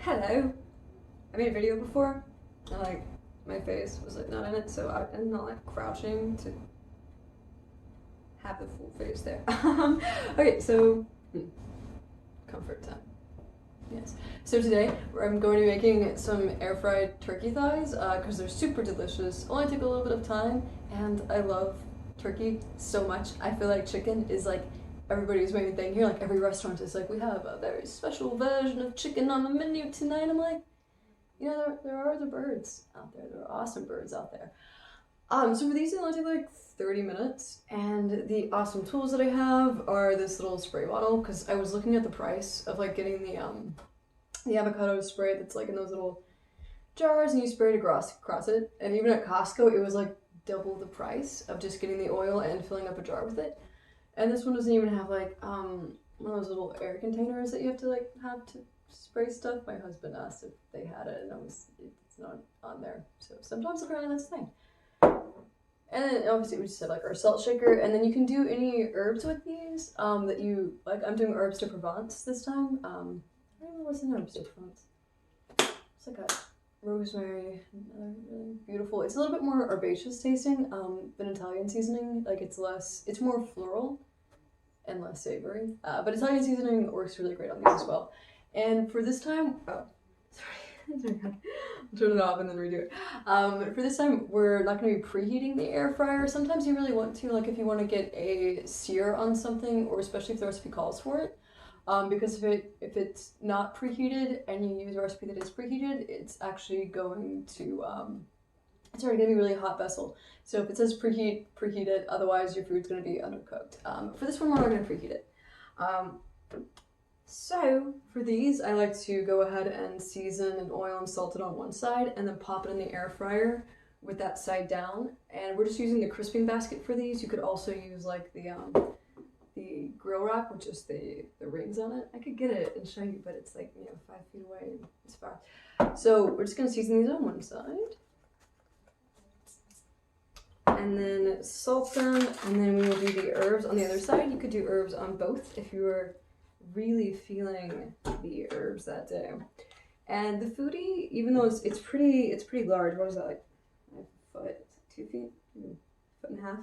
Hello. I made a video before, and like my face was like not in it, so I'm not like crouching to have the full face there. Okay, so comfort time. Yes. So today I'm going to be making some air fried turkey thighs because they're super delicious. Only take a little bit of time, and I love turkey so much. I feel like chicken is like everybody's main thing here. Like every restaurant is like, we have a very special version of chicken on the menu tonight. I'm like, you know, there are other birds out there. There are awesome birds out there. So for these, it only take like 30 minutes, and the awesome tools that I have are this little spray bottle because I was looking at the price of like getting the avocado spray that's like in those little jars, and you spray it across it. And even at Costco, it was like double the price of just getting the oil and filling up a jar with it. And this one doesn't even have like one of those little air containers that you have to like have to spray stuff. My husband asked if they had it, and it's not on there. So sometimes apparently that's the thing. And then obviously we just have like our salt shaker, and then you can do any herbs with these that you like. I'm doing herbs de Provence this time. I don't know what's in herbs de Provence. It's like a rosemary, really beautiful. It's a little bit more herbaceous tasting than Italian seasoning. Like it's more floral and less savory. But Italian seasoning works really great on these as well. And for this time, sorry, I'll turn it off and then redo it. For this time, we're not going to be preheating the air fryer. Sometimes you really want to, like if you want to get a sear on something, or especially if the recipe calls for it. Because if it's not preheated and you use a recipe that is preheated, it's actually going to it's already gonna be a really hot vessel. So if it says preheat it. Otherwise, your food's gonna be undercooked. For this one, we're not gonna preheat it. So for these, I like to go ahead and season and oil and salt it on one side, and then pop it in the air fryer with that side down. And we're just using the crisping basket for these. You could also use like the grill rack with just the rings on it. I could get it and show you, but it's like, 5 feet away and it's far. So we're just gonna season these on one side. And then salt them, and then we will do the herbs on the other side. You could do herbs on both if you were really feeling the herbs that day. And the Foodi, even though it's pretty large, what is that, like a foot, 2 feet, foot and a half?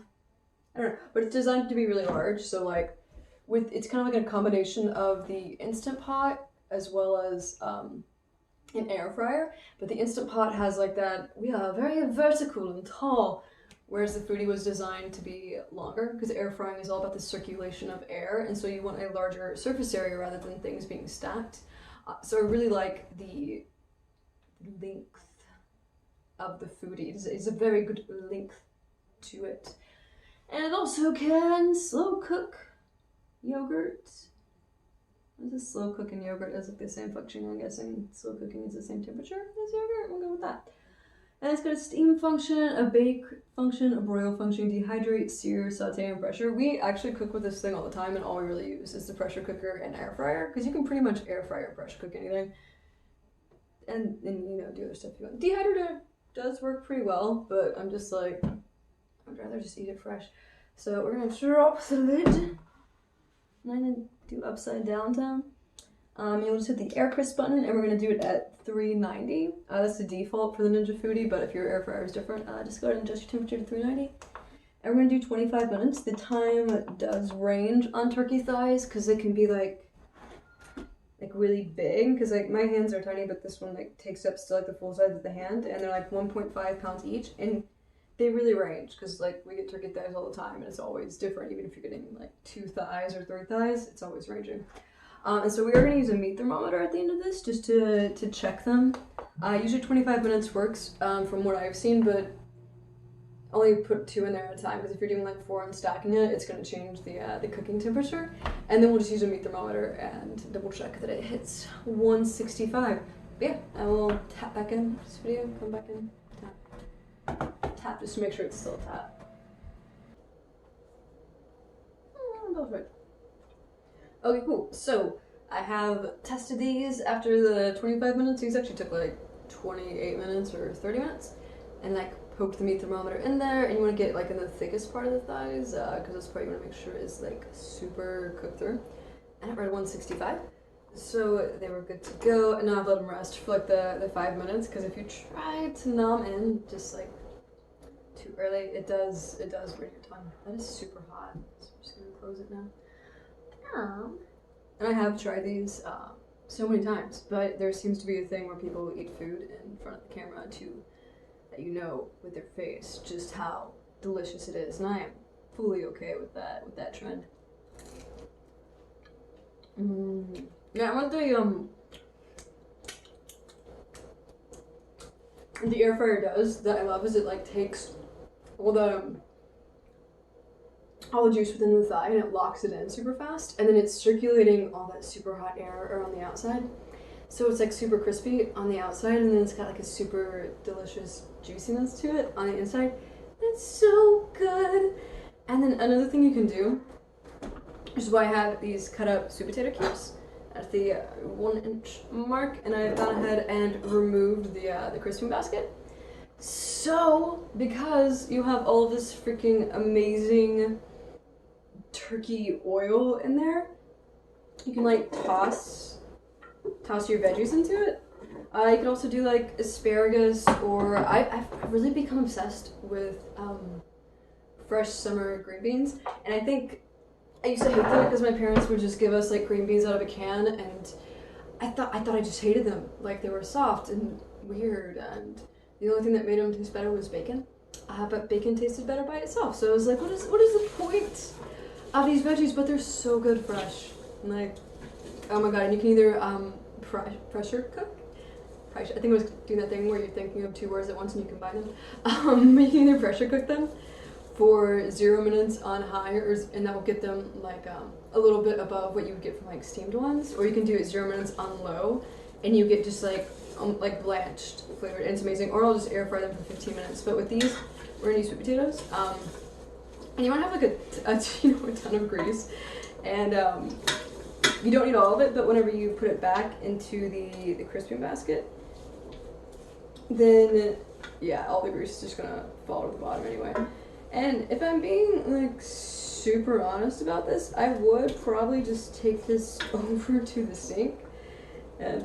I don't know, but it's designed to be really large, so like it's kind of like a combination of the Instant Pot as well as an air fryer. But the Instant Pot has like that, we are very vertical and tall, whereas the Foodi was designed to be longer, because air frying is all about the circulation of air, and so you want a larger surface area rather than things being stacked. So I really like the length of the Foodi. It's a very good length to it. And it also can slow cook yogurt. What is this? Slow cooking yogurt has like the same function. I'm guessing slow cooking is the same temperature as yogurt. We'll go with that. And it's got a steam function, a bake function, a broil function, dehydrate, sear, saute, and pressure. We actually cook with this thing all the time, and all we really use is the pressure cooker and air fryer, because you can pretty much air fry or pressure cook anything. And do other stuff you want. Dehydrator does work pretty well, but I'm just like, I'd rather just eat it fresh. So we're gonna drop the lid. And I'm gonna do upside down time. You'll just hit the air crisp button, and we're gonna do it at 390. That's the default for the Ninja Foodi, but if your air fryer is different, just go ahead and adjust your temperature to 390. And we're gonna do 25 minutes. The time does range on turkey thighs, because it can be like really big, because like my hands are tiny, but this one like takes up still like the full size of the hand, and they're like 1.5 pounds each, and they really range, because like we get turkey thighs all the time, and it's always different. Even if you're getting like 2 thighs or 3 thighs, it's always ranging. And so we are going to use a meat thermometer at the end of this just to check them. Usually 25 minutes works from what I've seen, but only put 2 in there at a time, because if you're doing like 4 and stacking it, it's going to change the cooking temperature. And then we'll just use a meat thermometer and double check that it hits 165. But yeah, I will tap back in this video, come back in, tap just to make sure it's still a tap. That was right. Okay, cool. So I have tested these after the 25 minutes. These actually took like 28 minutes or 30 minutes, and like poked the meat thermometer in there. And you want to get like in the thickest part of the thighs, because this part you want to make sure is like super cooked through. And it read 165. So they were good to go, and now I've let them rest for like the 5 minutes, because if you try to numb in just like too early, it does burn your tongue. That is super hot, so I'm just gonna close it now. And I have tried these so many times, but there seems to be a thing where people eat food in front of the camera to that you know with their face just how delicious it is, and I am fully okay with that trend. Yeah, what the air fryer does that I love is it like takes all the juice within the thigh and it locks it in super fast, and then it's circulating all that super hot air around the outside, so it's like super crispy on the outside, and then it's got like a super delicious juiciness to it on the inside. It's so good. And then another thing you can do, which is why I have these cut up sweet potato cubes at the 1 inch mark, and I've gone ahead and removed the crisping basket. So because you have all of this freaking amazing turkey oil in there, you can like toss your veggies into it. You could also do like asparagus, or I've really become obsessed with fresh summer green beans, and I think I used to hate them because my parents would just give us like green beans out of a can, and I thought I just hated them. Like they were soft and weird, and the only thing that made them taste better was bacon. But bacon tasted better by itself, so I was like, what is the point of these veggies? But they're so good fresh. And like, oh my god! And you can either pressure cook. I think I was doing that thing where you're thinking of two words at once and you combine them. You can either pressure cook them for 0 minutes on high, and that will get them like a little bit above what you would get from like steamed ones, or you can do it 0 minutes on low, and you get just like blanched flavored, and it's amazing. Or I'll just air fry them for 15 minutes. But with these, we're gonna use sweet potatoes, and you want to have like a ton of grease, and you don't need all of it, but whenever you put it back into the crisping basket, then yeah, all the grease is just gonna fall to the bottom anyway. And if I'm being like super honest about this, I would probably just take this over to the sink and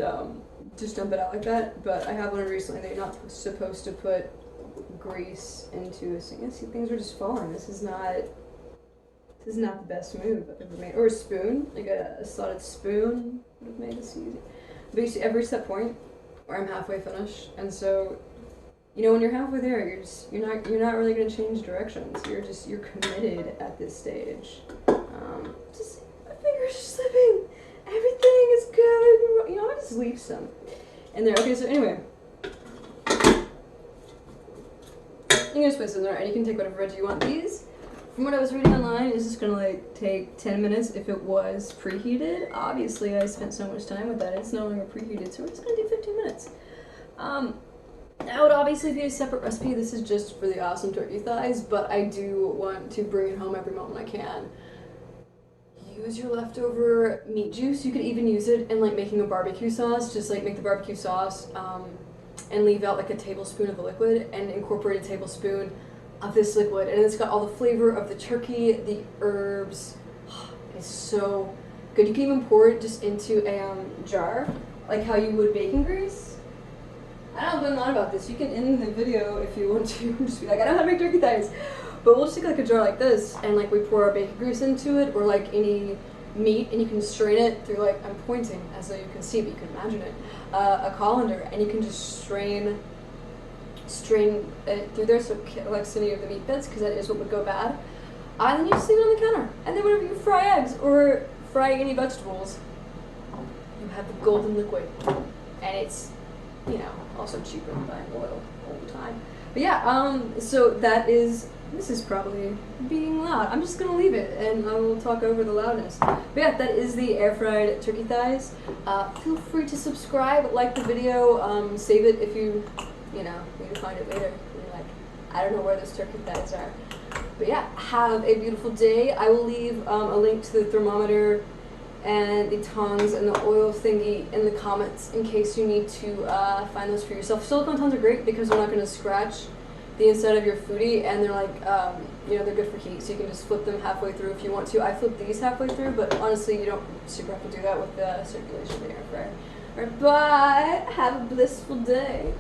just dump it out like that. But I have learned recently that you're not supposed to put grease into a sink. See, things are just falling. This is not the best move I've ever made. Or a spoon, like a slotted spoon would have made this easy. But you see, I've reached that point where I'm halfway finished, and so when you're halfway there, you're not really gonna change directions. You're committed at this stage. Just my fingers are slipping. Everything is good. I'm gonna just leave some in there. Okay, so anyway, you can just put some in there, and you can take whatever veg you want. These, from what I was reading online, is just gonna like take 10 minutes if it was preheated. Obviously, I spent so much time with that; it's no longer preheated, so we're just gonna do 15 minutes. That would obviously be a separate recipe. This is just for the awesome turkey thighs, but I do want to bring it home every moment I can. Use your leftover meat juice. You could even use it in like making a barbecue sauce. Just like make the barbecue sauce and leave out like a tablespoon of the liquid and incorporate a tablespoon of this liquid. And it's got all the flavor of the turkey, the herbs. It's so good. You can even pour it just into a jar, like how you would bacon grease. I don't know a lot about this. You can end the video if you want to. Just be like, I don't know how to make turkey thighs. But we'll just take like a jar like this, and like we pour our bacon grease into it, or like any meat, and you can strain it through like, I'm pointing as though you can see, but you can imagine it, a colander, and you can just strain it through there so it collects any of the meat bits, because that is what would go bad. And then you just leave it on the counter. And then whenever you fry eggs or fry any vegetables, you have the golden liquid, and it's also cheaper than buying oil all the time. But yeah, so this is probably being loud. I'm just gonna leave it and I will talk over the loudness. But yeah, that is the air fried turkey thighs. Feel free to subscribe, like the video, save it if you need to find it later. And you're like, I don't know where those turkey thighs are. But yeah, have a beautiful day. I will leave a link to the thermometer and the tongs and the oil thingy in the comments in case you need to find those for yourself. Silicone tongs are great because they're not going to scratch the inside of your foodie, and they're like, you know, they're good for heat, so you can just flip them halfway through if you want to. I flip these halfway through, but honestly, you don't super have to do that with the circulation of the air fryer. Alright, bye! Have a blissful day!